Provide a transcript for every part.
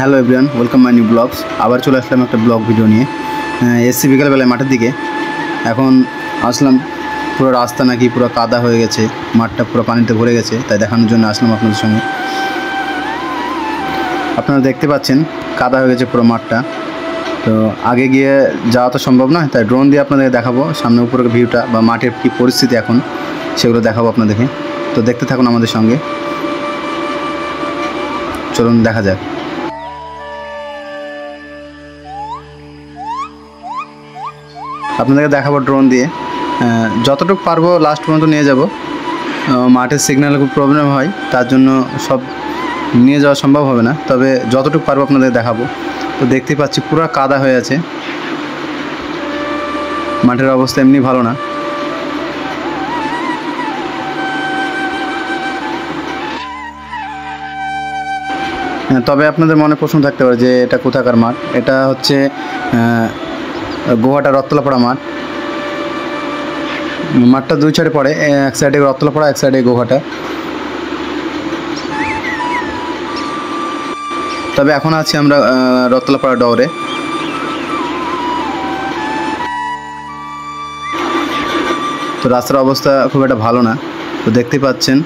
Hello everyone, welcome my new blogs. আবার চলে আসলাম একটা ব্লগ ভিডিও নিয়ে। এসছি বিকালবেলায় মাঠের দিকে। এখন আসলাম, পুরো রাস্তা নাকি পুরো কাদা হয়ে গেছে, মাঠটা পুরো পানিতে ভরে গেছে, তাই দেখানোর জন্য আসলাম আপনাদের সঙ্গে। আপনারা দেখতে পাচ্ছেন কাদা হয়ে গেছে পুরো মাঠটা। তো আগে গিয়ে যাওয়া তো সম্ভব নয়, তাই ড্রোন দিয়ে আপনাদের দেখাবো সামনে উপরের ভিউটা বা মাঠের কী পরিস্থিতি এখন, সেগুলো দেখাবো আপনাদেরকে। তো দেখতে থাকুন আমাদের সঙ্গে, চলুন দেখা যাক। আপনাদেরকে দেখাবো ড্রোন দিয়ে, যতটুকু পারবো লাস্ট পর্যন্ত নিয়ে যাব। মাঠের সিগন্যালে খুব প্রবলেম হয়, তার জন্য সব নিয়ে যাওয়া সম্ভব হবে না, তবে যতটুকু পারবো আপনাদের দেখাবো। তো দেখতে পাচ্ছি পুরো কাদা হয়ে আছে, মাঠের অবস্থা এমনি ভালো না। তবে আপনাদের মনে প্রশ্ন থাকতে পারে যে এটা কোথাকার মাঠ। এটা হচ্ছে গোহাটা রত্তলাপাড়া মাঠ। মাঠটা দুই সাইডে পড়ে, এক সাইডে রত্তলাপাড়া, এক সাইডে গোহাটা। তবে এখন আছি আমরা রত্তলাপাড়া ডরে। তো রাস্তার অবস্থা খুব একটা ভালো না। তো দেখতে পাচ্ছেন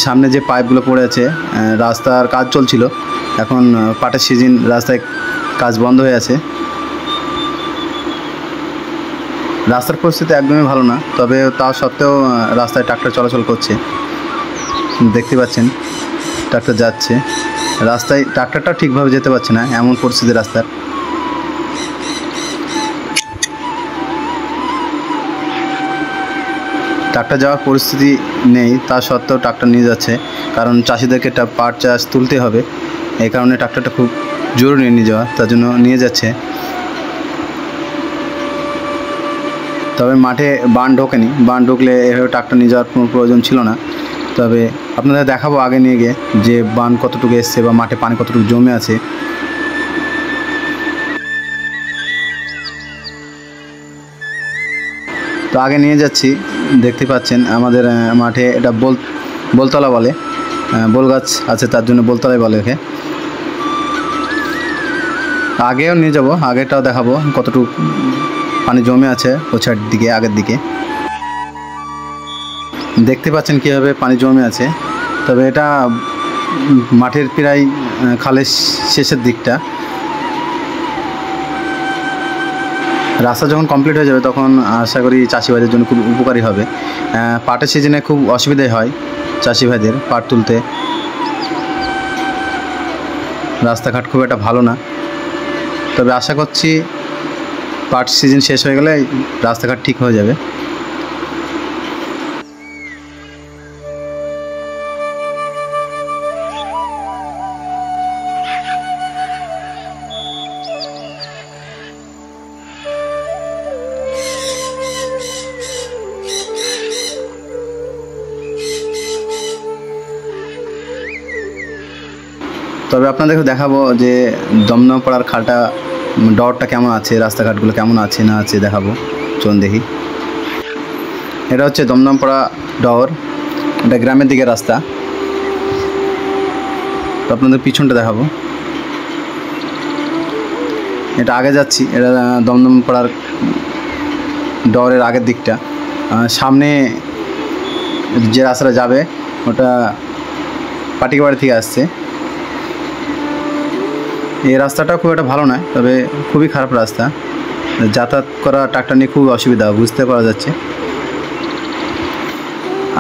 সামনে যে পাইপগুলো পড়ে আছে, রাস্তার কাজ চলছিল, এখন পাটের সিজন, রাস্তায় কাজ বন্ধ হয়ে আছে। রাস্তার পরিস্থিতি একদমই ভালো না, তবে তা সত্ত্বেও রাস্তায় ট্রাক্টর চলাচল করছে। দেখতে পাচ্ছেন ট্রাক্টর যাচ্ছে, রাস্তায় ট্রাক্টরটা ঠিকভাবে যেতে পারছে না, এমন পরিস্থিতি রাস্তার। ট্রাক্টর যাওয়ার পরিস্থিতি নেই, তা সত্ত্বেও ট্রাক্টর নিয়ে যাচ্ছে, কারণ চাষিদেরকে একটা পাট চাষ তুলতে হবে, এই কারণে ট্রাক্টরটা খুব জরুরি নিয়ে যাওয়া, তার জন্য নিয়ে যাচ্ছে। তবে মাঠে বান ঢোকেনি, বান ঢুকলে এভাবে ট্রাক্টর নিয়ে যাওয়ার কোনো প্রয়োজন ছিল না। তবে আপনাদের দেখাবো আগে নিয়ে গিয়ে যে বান কতটুকু এসছে বা মাঠে পানি কতটুকু জমে আছে। তো আগে নিয়ে যাচ্ছি, দেখতে পাচ্ছেন আমাদের মাঠে এটা বোলতলা বলে, বোল গাছ আছে তার জন্য বোলতলাই বলে একে। আগেও নিয়ে যাব, আগেরটাও দেখাবো কতটুকু পানি জমে আছে ওই সাইড দিকে, আগের দিকে দেখতে পাচ্ছেন কীভাবে পানি জমে আছে। তবে এটা মাঠের প্রায় খালের শেষের দিকটা। রাস্তা যখন কমপ্লিট হয়ে যাবে তখন আশা করি চাষি ভাইদের জন্য খুব উপকারী হবে। পাটের সিজনে খুব অসুবিধাই হয় চাষি ভাইদের পাট তুলতে, রাস্তাঘাট খুব একটা ভালো না। তবে আশা করছি পাট সিজন শেষ হয়ে গেলে রাস্তাঘাট ঠিক হয়ে যাবে। তবে আপনাদেরকে দেখাবো যে দমদমপাড়ার খালটা, ডরটা কেমন আছে, রাস্তাঘাটগুলো কেমন আছে না আছে দেখাবো, চলুন দেখি। এটা হচ্ছে দমদমপাড়া ডর, এটা গ্রামের দিকে রাস্তা। তো আপনাদের পিছনটা দেখাবো, এটা আগে যাচ্ছি, এটা দমদমপাড়ার ডরের আগের দিকটা। সামনে যে রাস্তাটা যাবে ওটা পাটিকাবাড়ি থেকে আসছে। এই রাস্তাটা খুব একটা ভালো নয়, তবে খুবই খারাপ রাস্তা, যাতায়াত করা ট্রাক্টর নিয়ে খুব অসুবিধা বুঝতে পারা যাচ্ছে।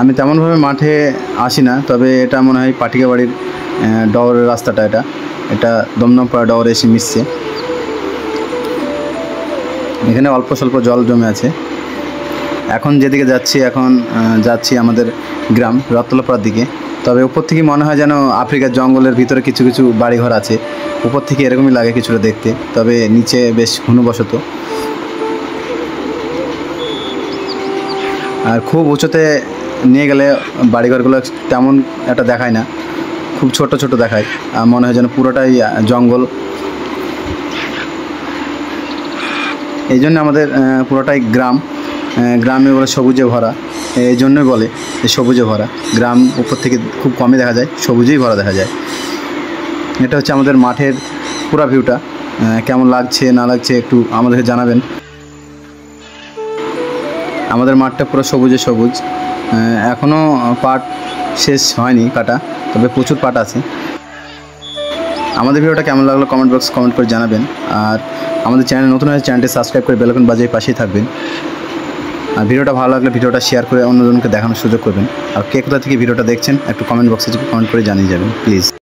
আমি তেমনভাবে মাঠে আসি না, তবে এটা মনে হয় পাটিকাবাড়ির ডরের রাস্তাটা, এটা দমদমপাড়া ডরে এসে মিশছে। এখানে অল্প স্বল্প জল জমে আছে। এখন যেদিকে যাচ্ছি, এখন যাচ্ছি আমাদের গ্রাম রত্তলাপাড়ার দিকে। তবে উপর থেকে মনে হয় যেন আফ্রিকার জঙ্গলের ভিতরে কিছু কিছু বাড়িঘর আছে, উপর থেকে এরকমই লাগে কিছুটা দেখতে, তবে নিচে বেশ ঘনবসত। আর খুব উঁচুতে নিয়ে গেলে বাড়িঘরগুলো তেমন একটা দেখায় না, খুব ছোট ছোট দেখায়, মনে হয় যেন পুরোটাই জঙ্গল। এই জন্য আমাদের পুরোটাই গ্রামে বলে সবুজে ভরা, এই জন্যই বলে সবুজে ভরা। গ্রাম উপর থেকে খুব কমই দেখা যায়, সবুজেই ভরা দেখা যায়। এটা হচ্ছে আমাদের মাঠের পুরা ভিউটা। কেমন লাগছে না লাগছে একটু আমাদেরকে জানাবেন। আমাদের মাঠটা পুরো সবুজে সবুজ, এখনও পাট শেষ হয়নি কাটা, তবে প্রচুর পাট আছে। আমাদের ভিডিওটা কেমন লাগলো কমেন্ট করে জানাবেন। আর আমাদের চ্যানেল নতুন হয়ে চ্যানেলটি সাবস্ক্রাইব করে বেল আইকন বাজিয়ে পাশেই থাকবেন। আর ভিডিওটা ভালো লাগলে ভিডিওটা শেয়ার করে অন্যজনকে দেখানোর সুযোগ করবেন। আর কে কোথা থেকে ভিডিওটা দেখছেন একটু কমেন্ট বক্সে কমেন্ট করে জানিয়ে যাবেন প্লিজ।